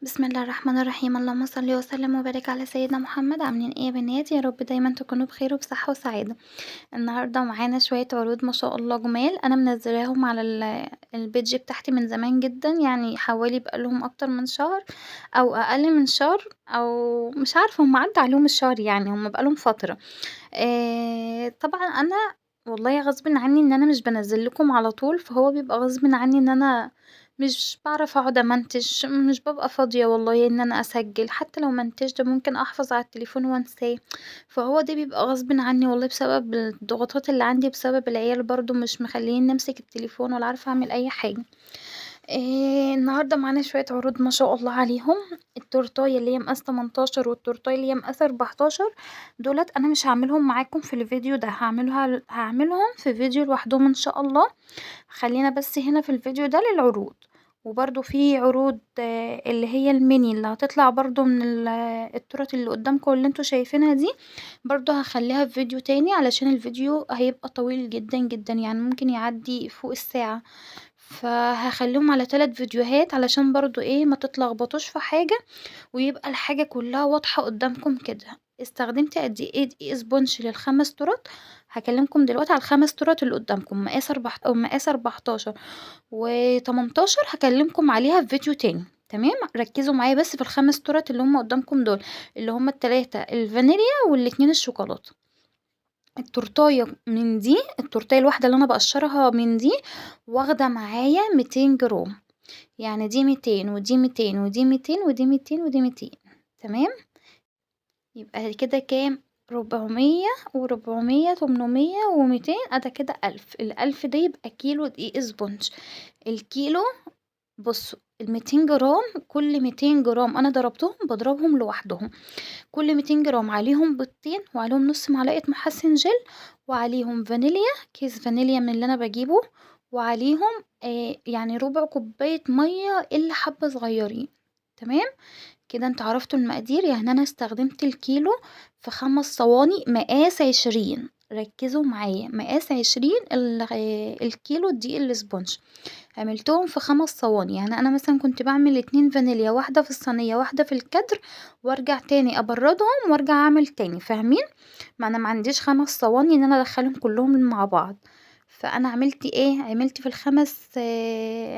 بسم الله الرحمن الرحيم. اللهم صل وسلم وبارك على سيدنا محمد. عاملين ايه يا بنات؟ يا رب دايما تكونوا بخير وبصحة وسعادة. النهاردة معانا شوية عروض ما شاء الله جمال، انا منزلاهم على البيج بتاعتي من زمان جدا، يعني حوالي بقالهم اكتر من شهر او اقل من شهر، او مش عارفة هم عدى عليهم الشهر، يعني هم بقالهم فترة. طبعا انا والله غصب عني ان انا مش بنزل لكم على طول، فهو بيبقى غصب عني ان انا مش بعرف اقعد امنتج، مش ببقى فاضية والله ان انا اسجل، حتى لو منتجت ممكن احفظ على التليفون وانساه. فهو ده بيبقى غصب عني والله، بسبب الضغوطات اللي عندي، بسبب العيال برضو مش مخليني نمسك التليفون ولا عارفة اعمل اي حاجة. النهارده معانا شوية عروض ما شاء الله عليهم. التورتاية اللي هي مقاس 18 والتورتاية اللي هي مقاس 14، دولت انا مش هعملهم معاكم في الفيديو ده، هعملهم في فيديو لوحدهم ان شاء الله. خلينا بس هنا في الفيديو ده للعروض. وبرضو في عروض اللي هي الميني اللي هتطلع برضو من التورت اللي قدامكم اللي انتوا شايفينها دي، برضو هخليها في فيديو تاني علشان الفيديو هيبقى طويل جدا جدا، يعني ممكن يعدي فوق الساعة. فهخليهم على 3 فيديوهات علشان برضو ايه ما تتلخبطوش في حاجة، ويبقى الحاجة كلها واضحة قدامكم كده. استخدمت قد ايه دقيق سبونج للخمس ترات؟ هكلمكم دلوقتي على الخمس ترات اللي قدامكم، مقاس 4 او مقاس 14 و18، هكلمكم عليها في فيديو تاني. تمام، ركزوا معايا بس في الخمس ترات اللي هم قدامكم دول، اللي هم التلاتة الفانيليا والاتنين الشوكولاتة. التورتاية من دي، التورتاية الواحدة اللي انا بقشرها من دي، واخدة معايا 200 جرام، يعني دي 200 ودي 200 ودي 200 ودي 200 ودي 200. تمام، يبقى كده كام؟ 400 و400 800 و200، ادا كده 1000. الألف ده يبقى كيلو دقيق اسبونج. الكيلو، بصوا، ال200 جرام، كل 200 جرام انا ضربتهم بضربهم لوحدهم، كل 200 جرام عليهم بيضتين، وعليهم نص معلقة محسن جل، وعليهم فانيليا، كيس فانيليا من اللي انا بجيبه، وعليهم يعني ربع كوباية مية الا حبة صغيرين. تمام، كده انت عرفتوا المقادير، يعني انا استخدمت الكيلو في 5 صواني مقاس 20. ركزوا معايا، مقاس 20 الكيلو دي الاسبونج، عملتهم في 5 صواني. يعني انا مثلا كنت بعمل 2 فانيليا، واحدة في الصينية واحدة في الكدر، وارجع تاني ابردهم وارجع اعمل تاني، فاهمين؟ ما انا ما عنديش 5 صواني ان انا ادخلهم كلهم مع بعض. فانا عملت ايه؟ عملت في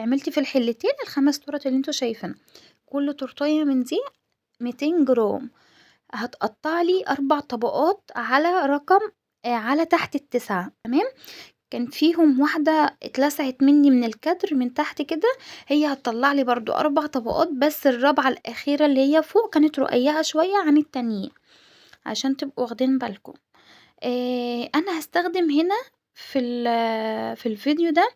عملت في الحلتين الخمس تورت اللي انتوا شايفين. كل تورتاية من دي 200 جرام، هتقطع لي 4 طبقات على رقم على تحت ال9. تمام، كان فيهم واحدة اتلسعت مني من الكدر من تحت كده، هي هتطلع لي برضو 4 طبقات، بس الرابعة الأخيرة اللي هي فوق كانت رقيقة شوية عن التانيين، عشان تبقوا واخدين بالكم. انا هستخدم هنا في الفيديو ده،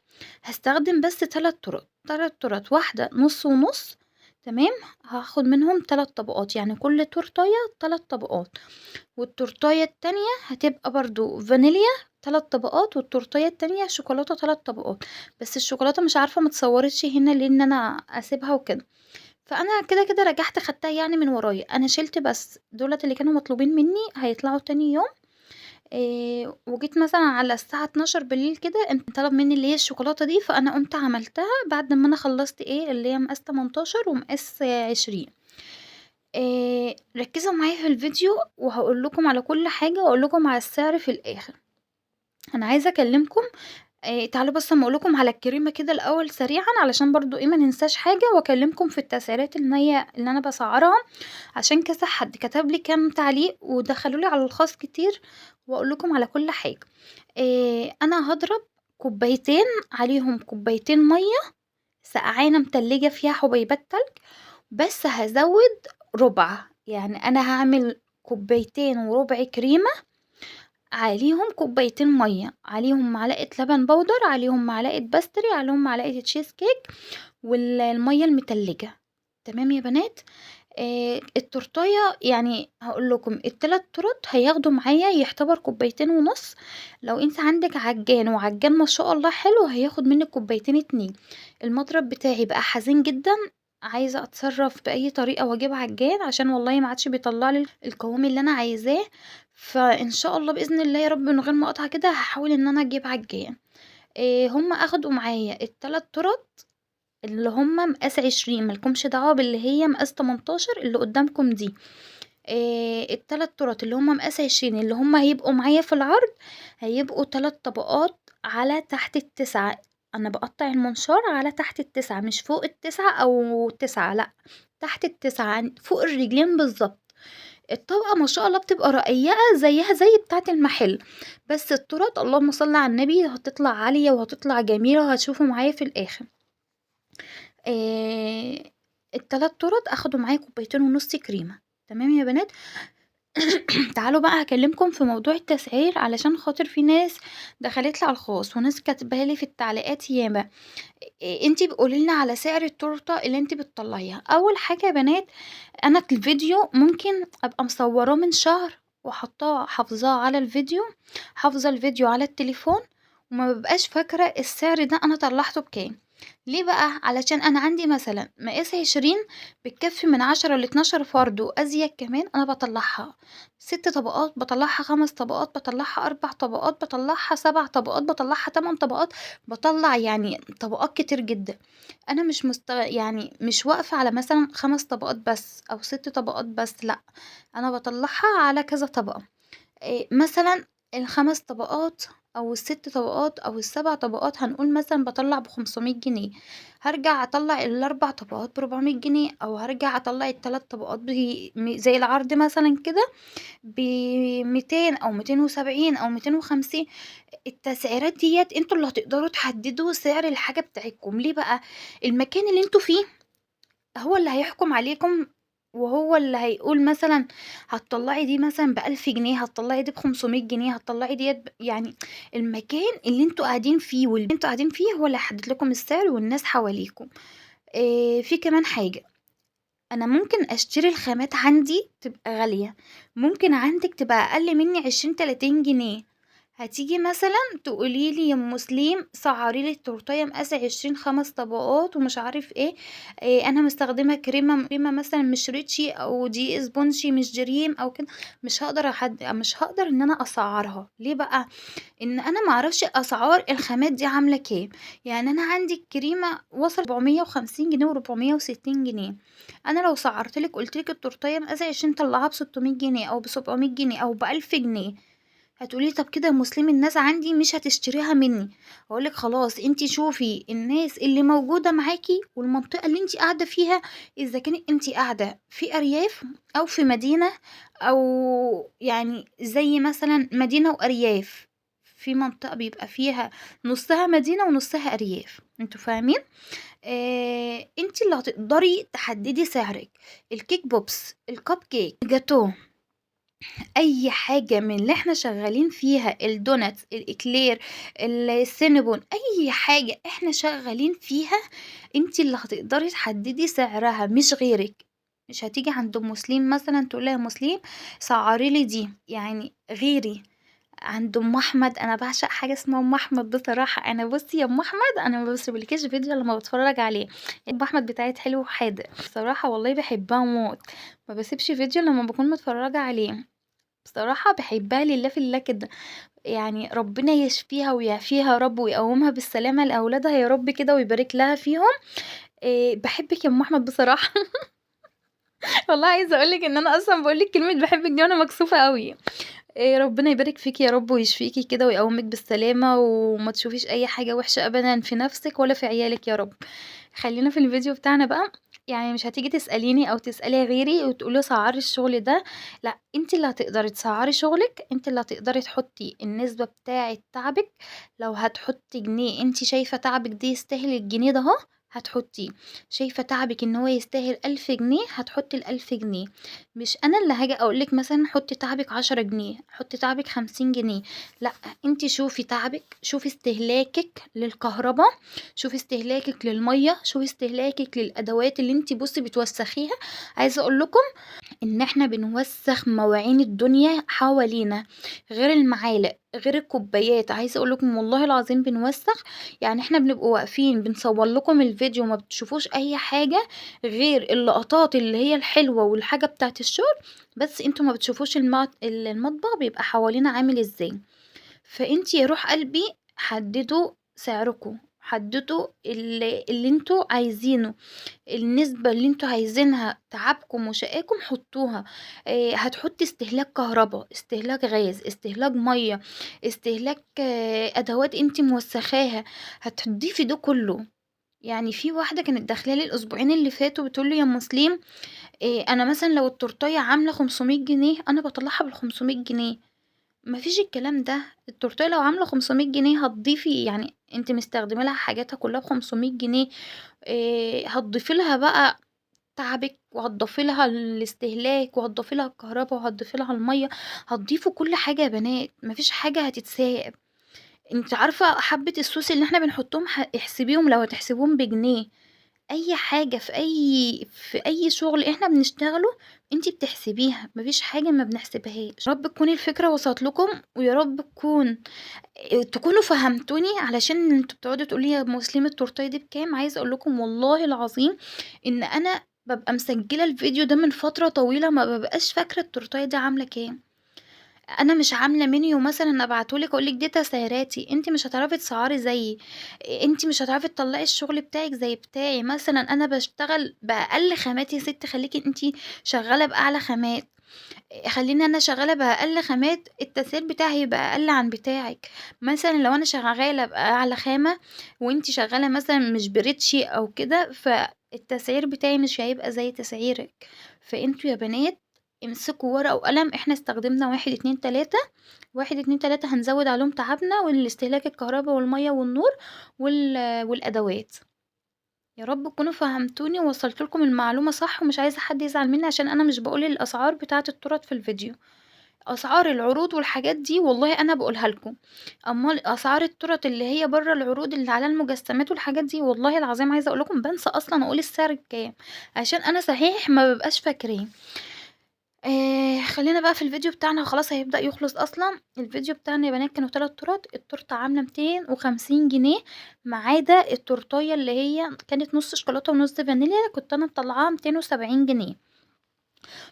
هستخدم بس 3 طرق، 3 طرق، واحدة نص ونص. تمام، هاخد منهم 3 طبقات، يعني كل تورتاية 3 طبقات. والتورتاية التانية هتبقى برضو فانيليا 3 طبقات، والتورتاية التانية شوكولاتة 3 طبقات. بس الشوكولاتة مش عارفة متصورتش هنا لان انا اسيبها وكده، فانا كده كده رجعت خدتها يعني من ورايا، انا شلت بس دولت اللي كانوا مطلوبين مني هيطلعوا تاني يوم. وجيت مثلا على الساعة 12 بالليل كده، انت طلب مني اللي هي الشوكولاتة دي، فانا قمت عملتها بعد ما انا خلصت ايه اللي هي مقاس 18 ومقاس 20. ركزوا معايا في الفيديو، وهقول لكم على كل حاجة، واقول لكم على السعر في الاخر. انا عايزة اكلمكم، تعالوا بس اما اقولكم على الكريمة كده الاول سريعا، علشان برضو ايه ما ننساش حاجة، واكلمكم في التسعيرات اللي انا بسعرها، عشان كذا حد كتب لي كام تعليق ودخلوا لي على الخاص كتير، واقول لكم على كل حاجة. انا هضرب كوبايتين، عليهم كوبايتين مية سقعانة متلجة فيها حبيبات تلج، بس هزود ربع، يعني انا هعمل كوبايتين وربع كريمة، عليهم كوبايتين مية، عليهم معلقة لبن بودر، عليهم معلقة باستري، عليهم معلقة تشيز كيك، والمية المتلجة. تمام يا بنات. التورتايه يعني هقول لكم ال3 تورت هياخدوا معايا يعتبر كوبايتين ونص. لو انت عندك عجان وعجان ما شاء الله حلو، هياخد منك كوبايتين 2. المضرب بتاعي بقى حزين جدا، عايزه اتصرف باي طريقه واجيب عجان، عشان والله ما عادش بيطلع لي القوام اللي انا عايزاه. فان شاء الله باذن الله يا رب من غير ما اقطع كده، هحاول ان انا اجيب عجان. هم اخدوا معايا ال3 تورت اللي هم مقاس 20، مالكمش دعوة باللي هي مقاس 18 اللي قدامكم دي. ال3 تورت اللي هم مقاس 20 اللي هم هيبقوا معايا في العرض، هيبقوا 3 طبقات على تحت ال9. أنا باقطّع المنشار على تحت ال9 مش فوق ال9 أو 9 لأ، تحت ال9 فوق الرجلين بالضبط. الطبقة ما شاء الله بتبقى رقيقة زيها زي بتاعة المحل، بس التورت اللهم صل على النبي هتطلع عالية وهتطلع جميلة وهتشوفوا معايا في الآخر. آآ ال3 تورت أخدوا معايا 2.5 كوباية كريمة، تمام يا بنات؟ تعالوا بقى هاكلمكم في موضوع التسعير علشان خاطر في ناس دخلت لي على الخاص وناس كاتبه لي في التعليقات ياما. انتي قولي لنا على سعر التورته اللي انتي بتطلعيها. اول حاجه يا بنات، انا الفيديو ممكن ابقى مصوراه من شهر وحطاه حافظاه على الفيديو، حافظه الفيديو على التليفون، وما ببقاش فاكره السعر ده انا طلعته بكام. ليه بقى؟ علشان انا عندي مثلا مقاس 20 بتكفي من 10 ل12 فرد وازيد كمان، انا بطلعها 6 طبقات، بطلعها 5 طبقات، بطلعها 4 طبقات، بطلعها 7 طبقات، بطلعها 8 طبقات، بطلع يعني طبقات كتير جدا. انا يعني مش واقفة على مثلا 5 طبقات بس او 6 طبقات بس، لا، انا بطلعها على كذا طبقة. مثلا ال5 طبقات أو ال6 طبقات أو ال7 طبقات هنقول مثلا بطلع ب500 جنيه، هرجع أطلع ال4 طبقات ب400 جنيه، أو هرجع أطلع ال3 طبقات زي العرض مثلا كده ب200 أو 270 أو 250. التسعيرات ديت انتوا اللي هتقدروا تحددوا سعر الحاجة بتاعتكم. ليه بقى؟ المكان اللي انتوا فيه هو اللي هيحكم عليكم، وهو اللي هيقول مثلا هتطلعي دي مثلا ب1000 جنيه، هتطلعي دي ب500 جنيه، هتطلعي ديت يعني المكان اللي انتوا قاعدين فيه واللي انتوا قاعدين فيه هو اللي هيحدد لكم السعر والناس حواليكم. في كمان حاجة، انا ممكن اشتري الخامات عندي تبقى غالية، ممكن عندك تبقى اقل مني 20 30 جنيه. هتيجي مثلا تقولي لي يا ام مسلم سعري لي التورتيه مقاس 20 5 طبقات ومش عارف ايه، انا مستخدمه كريمه مثلا مش ريتشي او دي اسبونشي مش دريم او كده، مش هقدر ان انا اسعرها. ليه بقى؟ ان انا معرفش اسعار الخامات دي عامله كام. يعني انا عندي الكريمه وصل 450 جنيه و460 جنيه، انا لو سعرتلك قلتلك التورتيه مقاس 20 طلعها ب600 جنيه او ب700 جنيه او ب1000 جنيه، هتقولي طب كده يا مسلم الناس عندي مش هتشتريها مني. هقولك خلاص انتي شوفي الناس اللي موجودة معاكي والمنطقة اللي انتي قاعدة فيها، اذا كانت انتي قاعدة في ارياف او في مدينة، او يعني زي مثلا مدينة وارياف، في منطقة بيبقى فيها نصها مدينة ونصها ارياف، انتوا فاهمين؟ انتي اللي هتقدري تحددي سعرك. الكيك بوبس، الكب كيك، الجاتو، اي حاجة من اللي احنا شغالين فيها، الدوناتس، الاكلير، السينابون، اي حاجة احنا شغالين فيها انتي اللي هتقدري تحددي سعرها مش غيرك. مش هتيجي عند ام مسلم مثلا تقولها يا مسلم سعري لي دي، يعني غيري. عند ام احمد، انا بعشق حاجه اسمها ام احمد بصراحه. انا بصي يا ام احمد انا ما بسيبلكيش فيديو لما بتفرج عليه، ام احمد بتاعت حلو وحادق بصراحه والله بحبها موت، ما بسيبش فيديو لما بكون متفرجه عليه، بصراحة باحبها لله في الله كده. يعني ربنا يشفيها ويعافيها يا رب ويقومها بالسلامة لأولادها يا رب كده ويبارك لها فيهم. باحبِك يا أم أحمد بصراحة. والله عايزة أقول لِك إن أنا أصلًا باقول لِك كلمة باحبِك دي وأنا مكسوفة أوي. ربنا يبارك فيكِ يا رب ويشفيكِ كده ويقومِك بالسلامة وما تشوفيش أي حاجة وحشة أبدًا في نفسِك ولا في عيالِك يا رب. خلّينا في الفيديو بتاعنا بقى، يعني مش هتيجي تسأليني أو تسألي غيري وتقولي سعّري الشغل ده، لأ، أنتِ اللي هتقدري تسعّري شغلِك، أنتِ اللي هتقدري تحطّي النسبة بتاعة تعبِك. لو هتحطّي جنيه أنتِ شايفة تعبِك ده يستاهل الجنيه ده أهو، هتحطّيه. شايفة تعبِك إن هو يستاهل 1000 جنيه، هتحطّي ال1000 جنيه. مش أنا اللي هاجي أقول لِك مثلًا حطّي تعبِك 10 جنيه، حطّي تعبِك 50 جنيه، لأ، أنتِ شوفي تعبِك، شوفي استهلاكِك للكهربا، شوفي استهلاكِك للمَيّة، شوفي استهلاكِك للأدوات اللي أنتِ بُصّي بتوسّخيها. عايزة أقول لكم إن إحنا بنوسّخ مواعين الدنيا حوالينا، غير المعالق، غير الكوبايات، عايزة أقول لكم والله العظيم بنوسّخ. يعني إحنا بنبقوا واقفين بنصوّر لكم الفيديو وما بتشوفوش أي حاجة غير اللقطات اللي هي الحلوة والحاجة بتاعة الشغل، بس أنتم ما بتشوفوش المطبخ بيبقى حوالينا عامل إزاي. فأنتِ يا روح قلبي حدّدوا سعركم، حددوا اللي انتوا عايزينه، النسبة اللي انتوا عايزينها، تعبكم وشقاكم حطوها. هتحطي استهلاك كهرباء، استهلاك غاز، استهلاك مية، استهلاك ادوات انتي موسخاها، هتضيفي ده كله. يعني في واحدة كانت داخلالي الاسبوعين اللي فاتوا بتقولي يا مسلم، انا مثلا لو التورتية عاملة 500 جنيه انا بطلعها بال500 جنيه. مفيش الكلام ده، التورتيه لو عاملة 500 جنيه هتضيفي، يعني انت مستخدمة لها حاجاتها كلها ب500 جنيه، هتضيفي لها بقى تعبك، وهتضيفي لها الاستهلاك، وهتضيفي لها الكهرباء، وهتضيفي لها المية، هتضيفوا كل حاجة يا بنات، مفيش حاجة هتتساب. انت عارفة حبة السوس اللي احنا بنحطهم، احسبيهم لو هتحسبوهم بجنيه. اي حاجة في اي شغل احنا بنشتغله انتي بتحسبيها، مفيش حاجة ما بنحسبهاش. يا رب تكون الفكرة وصلت لكم، ويا رب تكونوا فهمتوني، علشان انتوا بتقعدوا تقولي يا مسلمة التورتيه دي بكام. عايزه اقول لكم والله العظيم ان انا ببقى مسجله الفيديو ده من فتره طويله، ما ببقاش فاكره التورتيه دي عامله كام. انا مش عامله منيو مثلا ابعتهولك اقولك دي تسعيراتي، انت مش هتعرفي تسعري زيي، انت مش هتعرفي تطلعي الشغل بتاعك زي بتاعي. مثلا انا بشتغل باقل خامات يا ست، خليكي انت شغاله باعلى خامات، خليني انا شغاله باقل خامات، التسعير بتاعي يبقى اقل عن بتاعك. مثلا لو انا شغاله باعلى خامه وانتي شغاله مثلا مش بريتشي او كده، فالتسعير بتاعي مش هيبقى زي تسعيرك. فانتوا يا بنات امسكوا ورقة وقلم، احنا استخدمنا 1 2 3، 1 2 3 هنزود عليهم تعبنا والاستهلاك الكهرباء والمية والنور والأدوات. يا رب تكونوا فهمتوني ووصلت لكم المعلومة صح، ومش عايزة حد يزعل مني عشان انا مش بقول الاسعار بتاعة التورت في الفيديو. اسعار العروض والحاجات دي والله انا بقولها لكم، امال اسعار التورت اللي هي بره العروض اللي على المجسمات والحاجات دي والله العظيم عايزه اقول لكم بنسى اصلا اقول السعر بكام، عشان انا صحيح ما ببقاش فاكراه. خلينا بقى في الفيديو بتاعنا، خلاص هيبدأ يخلص اصلا. الفيديو بتاعنا يا بنات كانوا 3 تورت، التورته عامله 250 جنيه، ما عدا التورتايه اللي هي كانت نص شوكولاته ونص فانيليا، كنت انا مطلعاها 270 جنيه.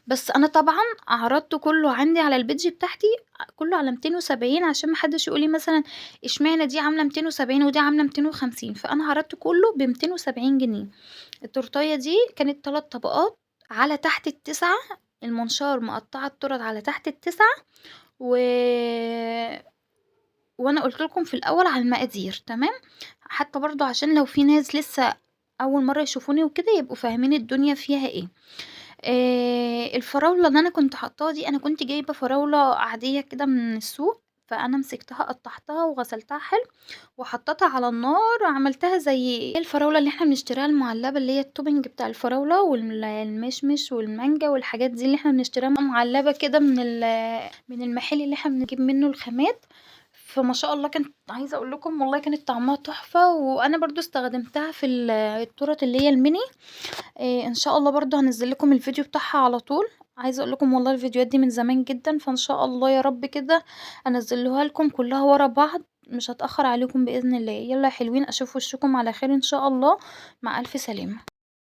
بس انا طبعا عرضته كله عندي على البيدج بتاعتي كله على 270، عشان محدش يقولي مثلا اشمعنى دي عامله 270 ودي عامله 250، فانا عرضته كله ب270 جنيه. التورتايه دي كانت 3 طبقات على تحت التسعة، المنشار مقطعة التورت على تحت التسعة و... وانا قلت لكم في الاول على المقادير تمام، حتى برضو عشان لو في ناس لسه اول مرة يشوفوني وكده يبقوا فاهمين الدنيا فيها ايه. الفراولة اللي انا كنت حطاها دي، انا كنت جايبة فراولة عادية كده من السوق، فانا مسكتها قطعتها وغسلتها حلو وحطيتها على النار وعملتها زي الفراولة اللي احنا بنشتريها المعلبة، اللي هي التوبنج بتاع الفراولة والمشمش والمانجا والحاجات دي اللي احنا بنشتريها معلبة كده من المحل اللي احنا بنجيب منه الخامات. فما شاء الله كانت، عايزة اقول لكم والله كانت طعمها تحفة، وانا برضو استخدمتها في التورت اللي هي الميني. ان شاء الله برضو هنزل لكم الفيديو بتاعها على طول. عايزه اقول لكم والله الفيديوهات دي من زمان جدا، فان شاء الله يا رب كده انزلها لكم كلها ورا بعض، مش هتاخر عليكم باذن الله. يلا يا حلوين، اشوف وشكم على خير ان شاء الله، مع الف سلامه.